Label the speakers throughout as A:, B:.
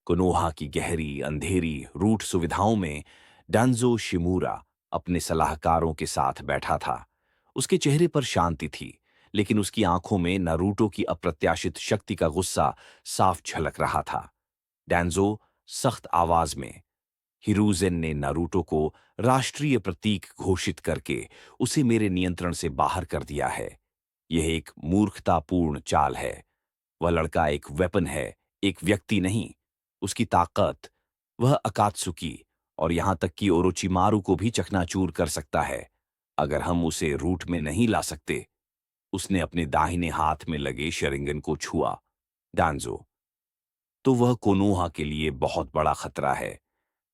A: Konoha की गहरी अंधेरी root सुविधाओं में डांजो शिमूरा अपने सलाहकारों के साथ बैठा था। उसके चेहरे पर शांति थी, लेकिन उसकी आंखों में नारुतो की अप्रत्याशित शक्ति का गुस्सा साफ झलक रहा था। डांजो सख्त आवाज में, हिरुजेन ने नारुतो को राष्ट्रीय प्रतीक घोषित करके उसे मेरे नियंत्रण से बाहर कर दिया है। यह एक मूर्खतापूर्ण चाल है। वह लड़का एक वेपन है, एक व्यक्ति नहीं। उसकी ताकत, वह अकात्सुकी और यहां तक कि ओरोचिमारू को भी चकनाचूर कर सकता है। अगर हम उसे रूट में नहीं ला सकते। उसने अपने दाहिने हाथ में लगे शरिंगन को छुआ। डांजो, तो वह कोनोहा के लिए बहुत बड़ा खतरा है।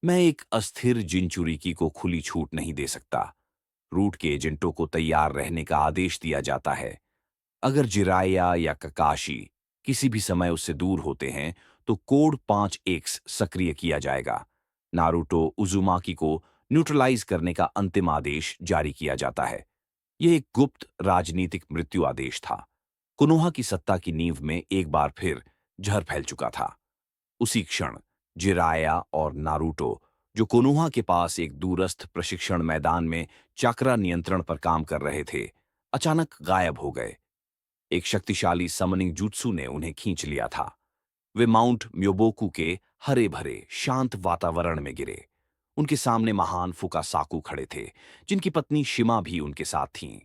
A: मैं एक अस्थिर जिनचुरिकी को खुली छूट नहीं दे सकता। रूट के एजेंटों को तैयार रहने का आदेश दिया जाता है। अगर जिराया या ककाशी किसी भी समय उससे दूर होते हैं, तो कोड 5 एक्स सक्रिय किया जाएगा। नारुतो उजुमाकी को न्यूट्रलाइज करने का अंतिम आदेश जारी किया जाता है। यह एक गुप्त राजनीतिक मृत्यु आदेश था। कोनोहा की सत्ता की नींव में एक बार फिर जहर फैल चुका था। उसी क्षण जिराया और नारुतो, जो कोनोहा के पास एक दूरस्थ प्रशिक्षण मैदान में चक्रा नियंत्रण पर काम कर रहे थे, अचानक गायब हो गए। एक शक्तिशाली समनिंग जुत्सु ने उन्हें खींच लिया था। वे माउंट म्योबोकू के हरे भरे शांत वातावरण में गिरे। उनके सामने महान फुकासाकू खड़े थे, जिनकी पत्नी शिमा भी उनके साथ थीं।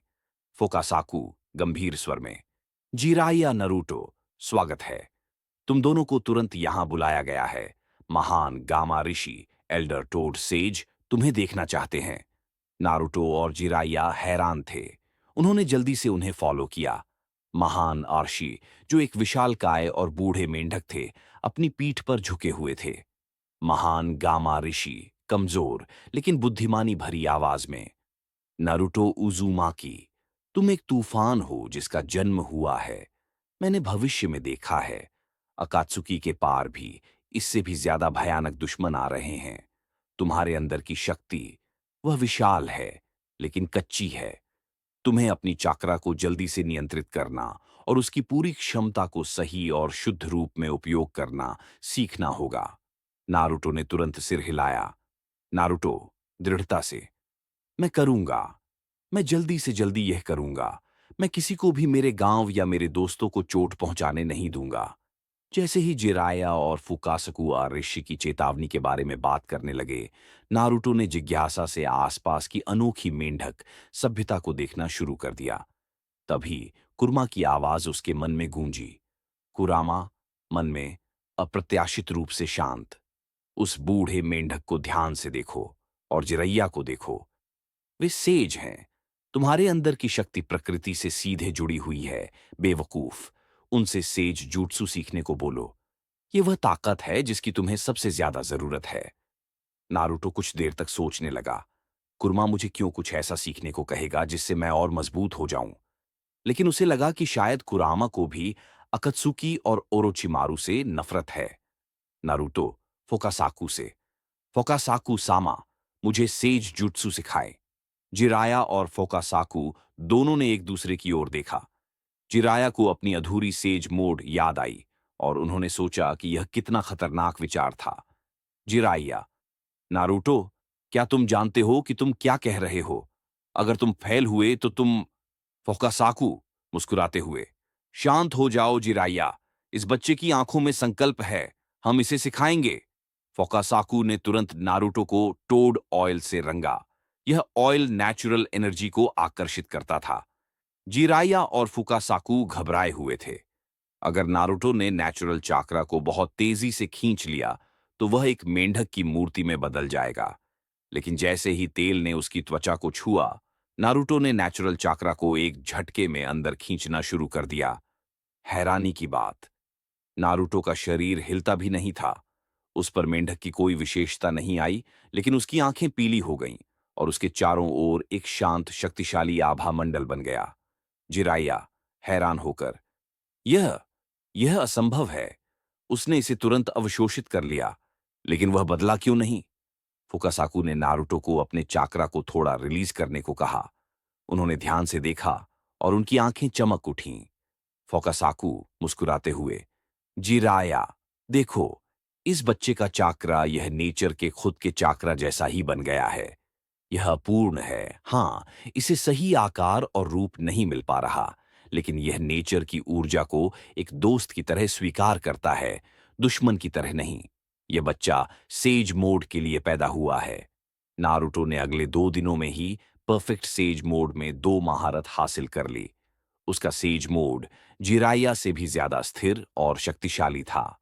A: फुकासाकू गंभीर स्वर में, जीराया नरूटो, स्वागत है। तुम दोनों को तुरंत यहां बुलाया गया है। महान गामा ऋषि एल्डर टोड सेज तुम्हें देखना चाहते हैं। नारुतो और जिराया हैरान थे। उन्होंने जल्दी से उन्हें फॉलो किया। महान आर्शी, जो एक विशालकाय और बूढ़े मेंढक थे, अपनी पीठ पर झुके हुए थे। महान गामा ऋषि कमजोर लेकिन बुद्धिमानी भरी आवाज में, नारुतो उज़ुमाकी, तुम एक तूफान हो जिसका जन्म हुआ है। मैंने भविष्य में देखा है। अकात्सुकी के पार भी इससे भी ज्यादा भयानक दुश्मन आ रहे हैं। तुम्हारे अंदर की शक्ति, वह विशाल है, लेकिन कच्ची है। तुम्हें अपनी चाक्रा को जल्दी से नियंत्रित करना और उसकी पूरी क्षमता को सही और शुद्ध रूप में उपयोग करना सीखना होगा। नारुतो ने तुरंत सिर हिलाया। नारुतो, दृढ़ता से, मैं करूंगा। मैं जल्दी से जल्दी यह करूंगा। मैं किसी को भी मेरे गांव या मेरे दोस्तों को चोट पहुंचाने नहीं दूंगा। जैसे ही जिराया और फुकासकुआ ऋषि की चेतावनी के बारे में बात करने लगे, नारुतो ने जिज्ञासा से आसपास की अनोखी मेंढक सभ्यता को देखना शुरू कर दिया। तभी कुर्मा की आवाज उसके मन में गूंजी। कुरामा, मन में, अप्रत्याशित रूप से शांत। उस बूढ़े मेंढक को ध्यान से देखो और जिरैया को देखो। वे सेज हैं। तुम्हारे अंदर की शक्ति प्रकृति से सीधे जुड़ी हुई है। बेवकूफ, उनसे सेज जूट्सु सीखने को बोलो। ये वह ताकत है जिसकी तुम्हें सबसे ज्यादा जरूरत है। नारुतो कुछ देर तक सोचने लगा। कुर्मा मुझे क्यों कुछ ऐसा सीखने को कहेगा जिससे मैं और मजबूत हो जाऊं। लेकिन उसे लगा कि शायद कुरामा को भी अकत्सुकी और ओरोचिमारू से नफरत है। नारुतो, फोकासाकू से, फोकासाकू सामा, मुझे सेज जुट्सु सिखाए। जिराया और फोकासाकू दोनों ने एक दूसरे की ओर देखा। जिराया को अपनी अधूरी सेज मोड याद आई और उन्होंने सोचा कि यह कितना खतरनाक विचार था। जिराया, नारुतो, क्या तुम जानते हो कि तुम क्या कह रहे हो? अगर तुम फेल हुए तो तुम। फोकासाकू मुस्कुराते हुए, शांत हो जाओ जिराया। इस बच्चे की आंखों में संकल्प है। हम इसे सिखाएंगे। फोकासाकू ने तुरंत नारुतो को टोड ऑयल से रंगा। यह ऑयल नेचुरल एनर्जी को आकर्षित करता था। जिराया और फुकासाकू घबराए हुए थे। अगर नारुतो ने नेचुरल चाक्रा को बहुत तेजी से खींच लिया, तो वह एक मेंढक की मूर्ति में बदल जाएगा। लेकिन जैसे ही तेल ने उसकी त्वचा को छुआ, नारुतो ने नेचुरल चाक्रा को एक झटके में अंदर खींचना शुरू कर दिया। हैरानी की बात, नारुतो का शरीर हिलता भी नहीं था। उस पर मेंढक की कोई विशेषता नहीं आई, लेकिन उसकी आंखें पीली हो गईं और उसके चारों ओर एक शांत शक्तिशाली आभा मंडल बन गया। जिराया, हैरान होकर, यह यह असंभव है। उसने इसे तुरंत अवशोषित कर लिया, लेकिन वह बदला क्यों नहीं? फुकासाकू ने नारुतो को अपने चाक्रा को थोड़ा रिलीज करने को कहा। उन्होंने ध्यान से देखा और उनकी आंखें चमक उठीं। फोकासाकू मुस्कुराते हुए, जिराया, देखो, इस बच्चे का चाकरा यह नेचर के खुद के चाकरा जैसा ही बन गया है। यह अपूर्ण है, हाँ, इसे सही आकार और रूप नहीं मिल पा रहा, लेकिन यह नेचर की ऊर्जा को एक दोस्त की तरह स्वीकार करता है, दुश्मन की तरह नहीं। यह बच्चा सेज मोड के लिए पैदा हुआ है। नारुतो ने अगले 2 दिनों में ही परफेक्ट सेज मोड में 2 महारत हासिल कर ली। उसका सेज मोड जिराया से भी ज्यादा स्थिर और शक्तिशाली था।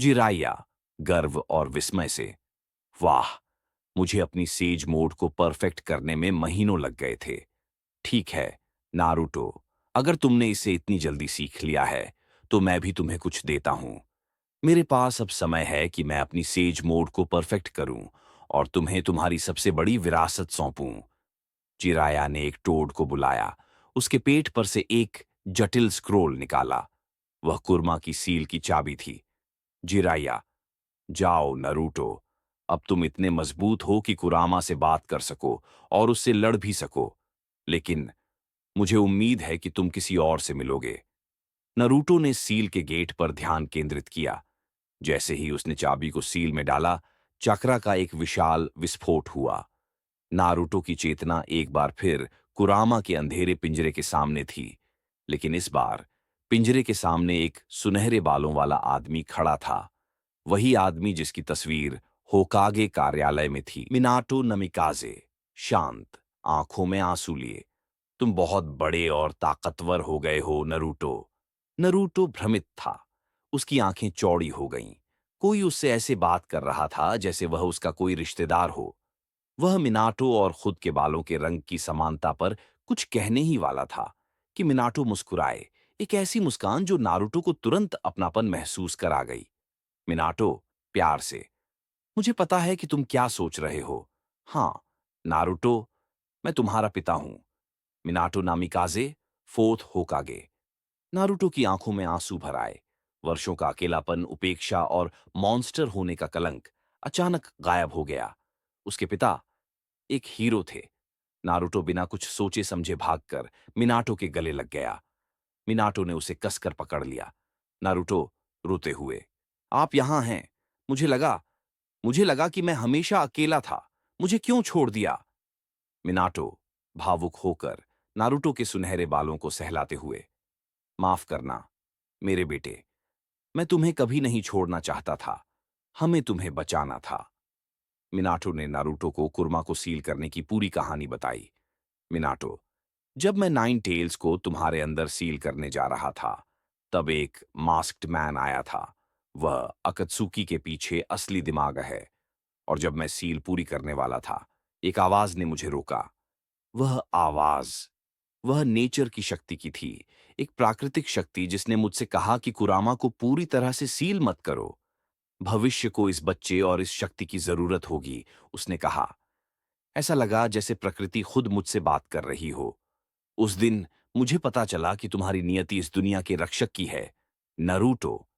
A: जिराया गर्व और विस्मय से, वाह, मुझे अपनी सेज मोड को परफेक्ट करने में महीनों लग गए थे। ठीक है, नारुतो, अगर तुमने इसे इतनी जल्दी सीख लिया है, तो मैं भी तुम्हें कुछ देता हूं। मेरे पास अब समय है कि मैं अपनी सेज मोड को परफेक्ट करूं और तुम्हें तुम्हारी सबसे बड़ी विरासत सौंपूं। चिराया ने एक टोड को बुलाया, उसके पेट पर से एक जटिल स्क्रोल निकाला। वह कुर्मा की सील की चाबी थी। जिराया, जाओ नरूटो, अब तुम इतने मजबूत हो कि कुरामा से बात कर सको और उससे लड़ भी सको, लेकिन मुझे उम्मीद है कि तुम किसी और से मिलोगे। नरूटो ने सील के गेट पर ध्यान केंद्रित किया। जैसे ही उसने चाबी को सील में डाला, चक्रा का एक विशाल विस्फोट हुआ। नारुतो की चेतना एक बार फिर कुरामा के अंधेरे पिंजरे के सामने थी, लेकिन इस बार पिंजरे के सामने एक सुनहरे बालों वाला आदमी खड़ा था। वही आदमी जिसकी तस्वीर होकागे कार्यालय में थी। मिनाटो नमिकाजे, शांत, आंखों में आंसू लिए। तुम बहुत बड़े और ताकतवर हो गए हो नरूटो। नरूटो भ्रमित था। उसकी आंखें चौड़ी हो गईं। कोई उससे ऐसे बात कर रहा था जैसे वह उसका कोई रिश्तेदार हो। वह मिनाटो और खुद के बालों के रंग की समानता पर कुछ कहने ही वाला था कि मिनाटो मुस्कुराए, एक ऐसी मुस्कान जो नारुतो को तुरंत अपनापन महसूस करा गई। मिनाटो, प्यार से, मुझे पता है कि तुम क्या सोच रहे हो। हाँ, नारुतो, मैं तुम्हारा पिता हूं, मिनाटो नामिकाजे, फोर्थ होकागे। नारुतो की आंखों में आंसू भर आए। वर्षों का अकेलापन, उपेक्षा और मॉन्स्टर होने का कलंक अचानक गायब हो गया। उसके पिता एक हीरो थे। नारुतो बिना कुछ सोचे समझे भागकर मिनाटो के गले लग गया। मिनाटो ने उसे कसकर पकड़ लिया। नारुतो रोते हुए, आप यहां हैं। मुझे लगा मुझे लगा कि मैं हमेशा अकेला था। मुझे क्यों छोड़ दिया? मिनाटो भावुक होकर नारुतो के सुनहरे बालों को सहलाते हुए, माफ करना मेरे बेटे, मैं तुम्हें कभी नहीं छोड़ना चाहता था। हमें तुम्हें बचाना था। मिनाटो ने नारुतो को कुर्मा को सील करने की पूरी कहानी बताई। मिनाटो, जब मैं नाइन टेल्स को तुम्हारे अंदर सील करने जा रहा था, तब एक मास्क्ड मैन आया था। वह अकत्सुकी के पीछे असली दिमाग है। और जब मैं सील पूरी करने वाला था, एक आवाज ने मुझे रोका। वह आवाज, वह नेचर की शक्ति की थी, एक प्राकृतिक शक्ति जिसने मुझसे कहा कि कुरामा को पूरी तरह से सील मत करो। भविष्य को इस बच्चे और इस शक्ति की जरूरत होगी, उसने कहा। ऐसा लगा जैसे प्रकृति खुद मुझसे बात कर रही हो। उस दिन मुझे पता चला कि तुम्हारी नियति इस दुनिया के रक्षक की है, नरूटो।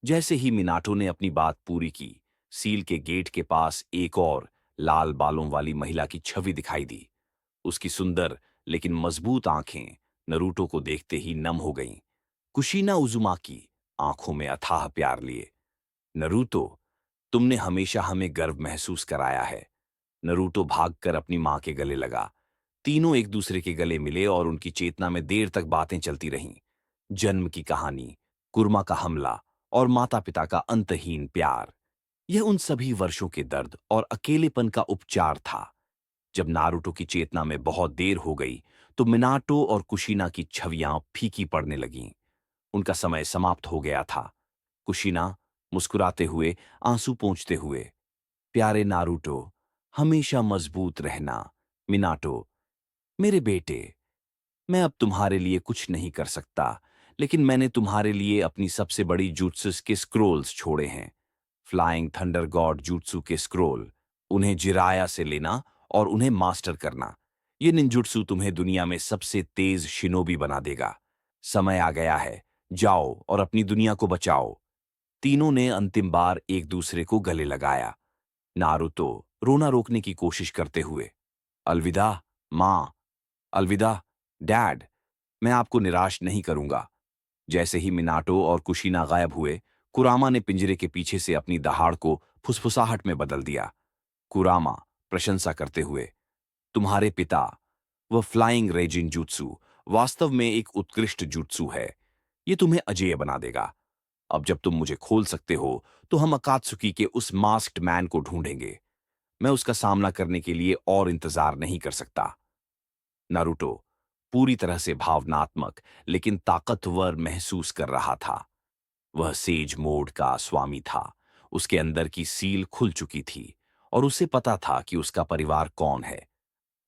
A: जैसे ही मिनाटो ने अपनी बात पूरी की, सील के गेट के पास एक और लाल बालों वाली महिला की छवि दिखाई दी। उसकी सुंदर लेकिन मजबूत आंखें नरूटो को देखते ही नम हो गईं। कुशीना उजुमाकी, आंखों में अथाह प्यार लिए। नरूतो, तुमने हमेशा हमें गर्व महसूस कराया है। नरूटो भागकर अपनी मां के गले लगा। तीनों एक दूसरे के गले मिले और उनकी चेतना में देर तक बातें चलती रहीं। जन्म की कहानी, कुर्मा का हमला और माता-पिता का अंतहीन प्यार। यह उन सभी वर्षों के दर्द और अकेलेपन का उपचार था। जब नारुतो की चेतना में बहुत देर हो गई, तो मिनाटो और कुशीना की छवियां फीकी पड़ने लगीं। उनका समय समाप्त हो गया था। कुशीना मुस्कुराते हुए, आंसू पोंछते हुए, प्यारे नारुतो, हमेशा मजबूत रहना। मिनाटो, मेरे बेटे, मैं अब तुम्हारे लिए कुछ नहीं कर सकता, लेकिन मैंने तुम्हारे लिए अपनी सबसे बड़ी jutsus के स्क्रोल्स छोड़े हैं। फ्लाइंग थंडर गॉड jutsu के स्क्रोल। उन्हें जिराया से लेना और उन्हें मास्टर करना। ये निंजुत्सु तुम्हें दुनिया में सबसे तेज शिनोबी बना देगा। समय आ गया है। जाओ और अपनी दुनिया को बचाओ। तीनों ने अंतिम बार एक दूसरे को गले लगाया। नारुतो रोना रोकने की कोशिश करते हुए, अलविदा माँ, अलविदा डैड, मैं आपको निराश नहीं करूंगा। जैसे ही मिनाटो और कुशीना गायब हुए, कुरामा ने पिंजरे के पीछे से अपनी दहाड़ को फुसफुसाहट में बदल दिया। कुरामा प्रशंसा करते हुए, तुम्हारे पिता, वह फ्लाइंग रेजिन jutsu वास्तव में एक उत्कृष्ट जुत्सु है। ये तुम्हें अजेय बना देगा। अब जब तुम मुझे खोल सकते हो, तो हम अकात्सुकी के उस मास्क्ड मैन को ढूंढेंगे। मैं उसका सामना करने के लिए और इंतजार नहीं कर सकता। नारुतो पूरी तरह से भावनात्मक लेकिन ताकतवर महसूस कर रहा था। वह सेज मोड का स्वामी था। उसके अंदर की सील खुल चुकी थी और उसे पता था कि उसका परिवार कौन है।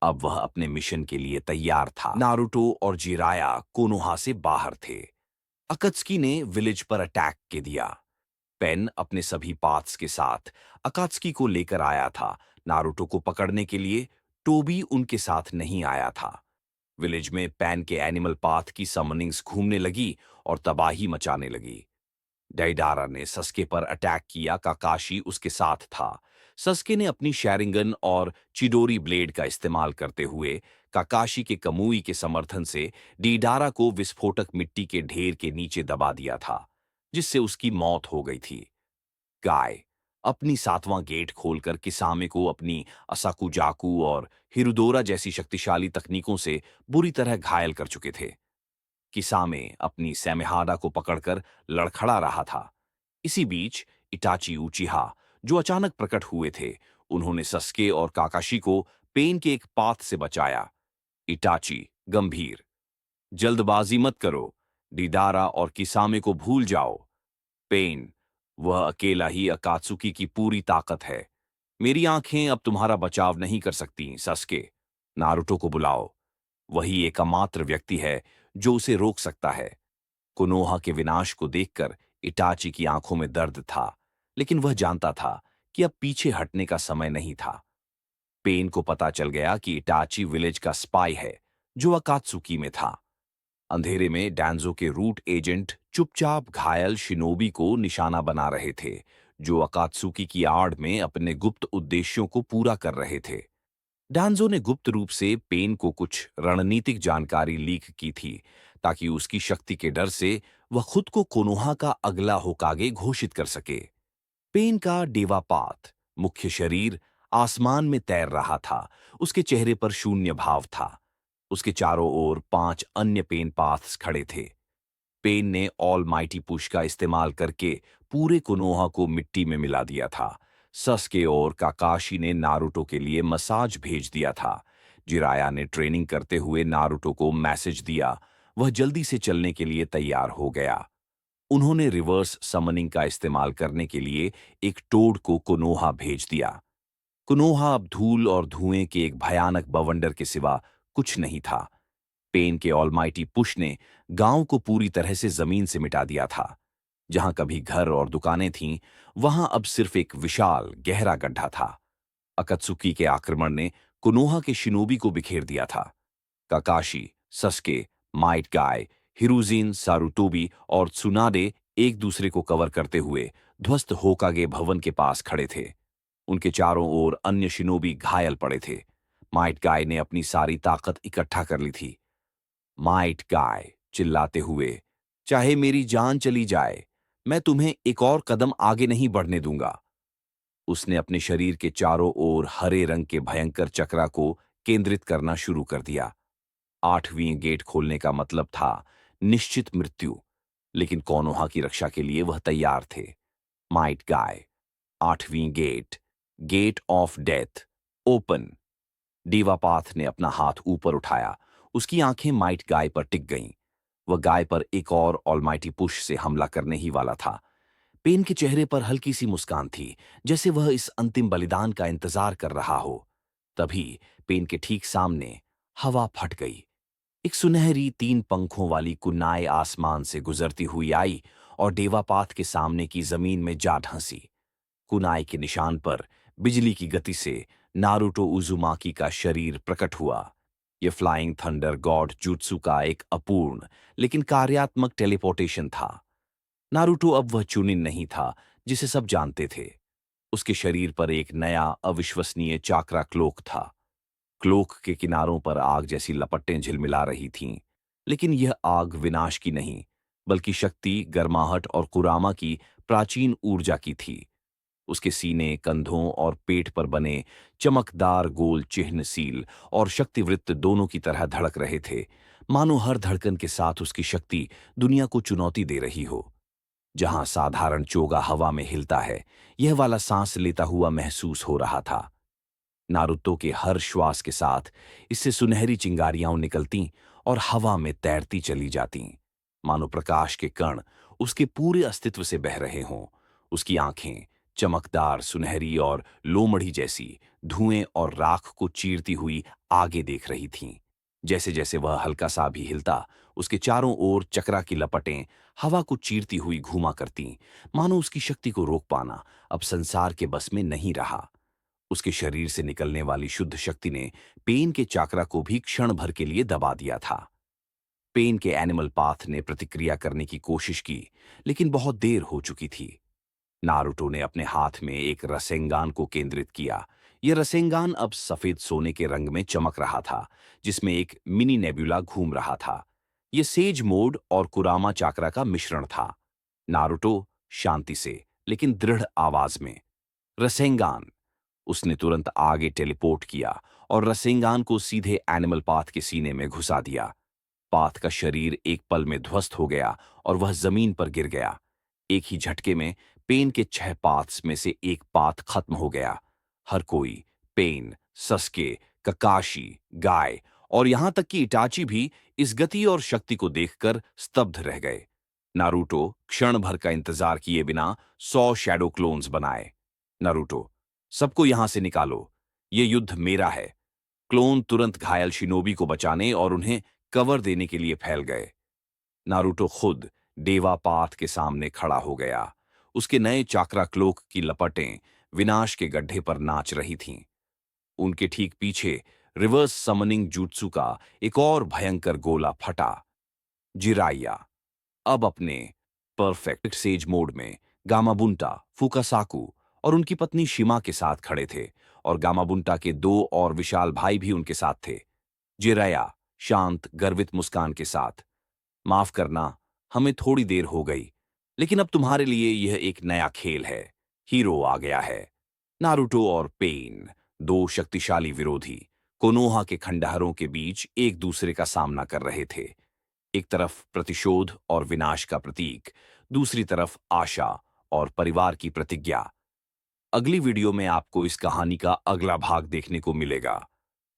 A: अब वह अपने मिशन के लिए तैयार था। नारुतो और जिराया कोनोहा से बाहर थे। अकत्सुकी ने विलेज पर अटैक के दिया। पेन अपने सभी पाथ्स के साथ अकात्सुकी को लेकर आया था। नारुतो को पकड़ने के लिए टोबी उनके साथ नहीं आया था। विलेज में पैन के एनिमल पाथ की समनिंग्स घूमने लगी और तबाही मचाने लगी। डाइडारा ने सस्के पर अटैक किया। काकाशी उसके साथ था। सस्के ने अपनी शैरिंगन और चिडोरी ब्लेड का इस्तेमाल करते हुए काकाशी के कमुई के समर्थन से डीडारा को विस्फोटक मिट्टी के ढेर के नीचे दबा दिया था, जिससे उसकी मौत हो गई थी। गाय अपनी सातवां गेट खोलकर किसामे को अपनी असाकुजाकू और हिरुदोरा जैसी शक्तिशाली तकनीकों से बुरी तरह घायल कर चुके थे। किसामे अपनी सैमेहाडा को पकड़कर लड़खड़ा रहा था। इसी बीच इटाची उचिहा, जो अचानक प्रकट हुए थे, उन्होंने सस्के और काकाशी को पेन के एक पाथ से बचाया। इटाची गंभीर, जल्दबाजी मत करो, डिडारा और किसामे को भूल जाओ। पेन, वह अकेला ही अकात्सुकी की पूरी ताकत है। मेरी आंखें अब तुम्हारा बचाव नहीं कर सकती। सस्के, नारुतो को बुलाओ। वही एकमात्र व्यक्ति है जो उसे रोक सकता है। कोनोहा के विनाश को देखकर इटाची की आंखों में दर्द था, लेकिन वह जानता था कि अब पीछे हटने का समय नहीं था। पेन को पता चल गया कि इटाची विलेज का स्पाई है जो अकात्सुकी में था। अंधेरे में डैंजो के रूट एजेंट चुपचाप घायल शिनोबी को निशाना बना रहे थे, जो अकात्सुकी की आड़ में अपने गुप्त उद्देश्यों को पूरा कर रहे थे। डांजो ने गुप्त रूप से पेन को कुछ रणनीतिक जानकारी लीक की थी, ताकि उसकी शक्ति के डर से वह खुद को कोनोहा का अगला होकागे घोषित कर सके। पेन का डेवापात मुख्य शरीर आसमान में तैर रहा था। उसके चेहरे पर शून्य भाव था। उसके चारों ओर 5 अन्य पेन पाथ्स खड़े थे। पेन ने ऑल माइटी पुश का इस्तेमाल करके पूरे कोनोहा को मिट्टी में मिला दिया था। सस्के और काकाशी ने नारुतो के लिए मसाज भेज दिया था। जिराया ने ट्रेनिंग करते हुए नारुतो को मैसेज दिया। वह जल्दी से चलने के लिए तैयार हो गया। उन्होंने रिवर्स समनिंग का इस्तेमाल करने के लिए एक टोड को कोनोहा भेज दिया। कोनोहा अब धूल और धुएं के एक भयानक बवंडर के सिवा कुछ नहीं था। पेन के ऑलमाइटी पुश ने गांव को पूरी तरह से जमीन से मिटा दिया था। जहां कभी घर और दुकानें थीं, वहां अब सिर्फ एक विशाल गहरा गड्ढा था। अकत्सुकी के आक्रमण ने कोनोहा के शिनोबी को बिखेर दिया था। काकाशी, सस्के, माइट गाय, हिरुजिन, सारुतोबी और त्सुनाडे एक दूसरे को कवर करते हुए ध्वस्त होकागे भवन के पास खड़े थे। उनके चारों ओर अन्य शिनोबी घायल पड़े थे। माइट गाय ने अपनी सारी ताकत इकट्ठा कर ली थी। माइट गाय चिल्लाते हुए, चाहे मेरी जान चली जाए, मैं तुम्हें एक और कदम आगे नहीं बढ़ने दूंगा। उसने अपने शरीर के चारों ओर हरे रंग के भयंकर चक्रा को केंद्रित करना शुरू कर दिया। 8वीं गेट खोलने का मतलब था निश्चित मृत्यु, लेकिन कोनोहा की रक्षा के लिए वह तैयार थे। माइट गाय, 8वीं gate, gate of death, open. डीवापाथ ने अपना हाथ ऊपर उठाया। उसकी आंखें माइट गाय पर टिक गईं। वह गाय पर एक और ऑलमाइटी पुश से हमला करने ही वाला था। पेन के चेहरे पर हल्की सी मुस्कान थी, जैसे वह इस अंतिम बलिदान का इंतजार कर रहा हो। तभी पेन के ठीक सामने हवा फट गई। एक सुनहरी 3 पंखों वाली कुन्नाई आसमान से गुजरती हुई आई और डेवापाथ के सामने की जमीन में जा ढंसी। कुनाई के निशान पर बिजली की गति से नारुतो उजुमाकी का शरीर प्रकट हुआ। यह फ्लाइंग थंडर गॉड जुत्सु का एक अपूर्ण लेकिन कार्यात्मक टेलीपोर्टेशन था। नारुतो अब वह चुनिन नहीं था जिसे सब जानते थे। उसके शरीर पर एक नया अविश्वसनीय चाक्रा क्लोक था। क्लोक के किनारों पर आग जैसी लपटें झिलमिला रही थीं, लेकिन यह आग विनाश की नहीं, बल्कि शक्ति, गर्माहट और कुरामा की प्राचीन ऊर्जा की थी। उसके सीने, कंधों और पेट पर बने चमकदार गोल चिन्ह सील और शक्तिवृत्त दोनों की तरह धड़क रहे थे, मानो हर धड़कन के साथ उसकी शक्ति दुनिया को चुनौती दे रही हो। जहां साधारण चोगा हवा में हिलता है, यह वाला सांस लेता हुआ महसूस हो रहा था। नारुतो के हर श्वास के साथ इससे सुनहरी चिंगारियां निकलती और हवा में तैरती चली जाती, मानो प्रकाश के कण उसके पूरे अस्तित्व से बह रहे हों। उसकी आंखें चमकदार, सुनहरी और लोमड़ी जैसी, धुएं और राख को चीरती हुई आगे देख रही थीं। जैसे जैसे वह हल्का सा भी हिलता, उसके चारों ओर चक्रा की लपटें हवा को चीरती हुई घूमा करतीं, मानो उसकी शक्ति को रोक पाना अब संसार के बस में नहीं रहा। उसके शरीर से निकलने वाली शुद्ध शक्ति ने पेन के चाकरा को भी क्षण भर के लिए दबा दिया था। पेन के एनिमल पाथ ने प्रतिक्रिया करने की कोशिश की, लेकिन बहुत देर हो चुकी थी। नारुतो ने अपने हाथ में एक रसेंगान को केंद्रित किया। यह रसेंगान अब सफेद सोने के रंग में चमक रहा था, जिसमें एक मिनी नेबुला घूम रहा था। यह सेज मोड और कुरामा चाकरा का मिश्रण था। नारुतो शांति से लेकिन दृढ़ आवाज में, रसेंगान। उसने तुरंत आगे टेलीपोर्ट किया और रसेंगान को सीधे एनिमल पाथ के सीने में घुसा दिया। पाथ का शरीर एक पल में ध्वस्त हो गया और वह जमीन पर गिर गया। एक ही झटके में पेन के 6 पाथ्स में से एक पाथ खत्म हो गया। हर कोई, पेन, सस्के, ककाशी, गाय और यहां तक कि इटाची भी इस गति और शक्ति को देखकर स्तब्ध रह गए। नारुतो क्षण भर का इंतजार किए बिना 100 शैडो क्लोन्स बनाए। नारुतो, सबको यहां से निकालो, ये युद्ध मेरा है। क्लोन तुरंत घायल शिनोबी को बचाने और उन्हें कवर देने के लिए फैल गए। नारुतो खुद डेवा पाथ के सामने खड़ा हो गया। उसके नए चाक्रा क्लोक की लपटें विनाश के गड्ढे पर नाच रही थीं। उनके ठीक पीछे रिवर्स समनिंग jutsu का एक और भयंकर गोला फटा। जिराइया अब अपने परफेक्ट सेज मोड में गामाबुंटा, फुकासाकु और उनकी पत्नी शिमा के साथ खड़े थे, और गामाबुंटा के 2 और विशाल भाई भी उनके साथ थे। जिराया शांत, गर्वित मुस्कान के साथ, माफ करना, हमें थोड़ी देर हो गई, लेकिन अब तुम्हारे लिए यह एक नया खेल है। हीरो आ गया है। नारुतो और पेन, 2 शक्तिशाली विरोधी, कोनोहा के खंडहरों के बीच एक दूसरे का सामना कर रहे थे। एक तरफ प्रतिशोध और विनाश का प्रतीक, दूसरी तरफ आशा और परिवार की प्रतिज्ञा। अगली वीडियो में आपको इस कहानी का अगला भाग देखने को मिलेगा।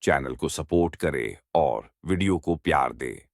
A: चैनल को सपोर्ट करें और वीडियो को प्यार दें।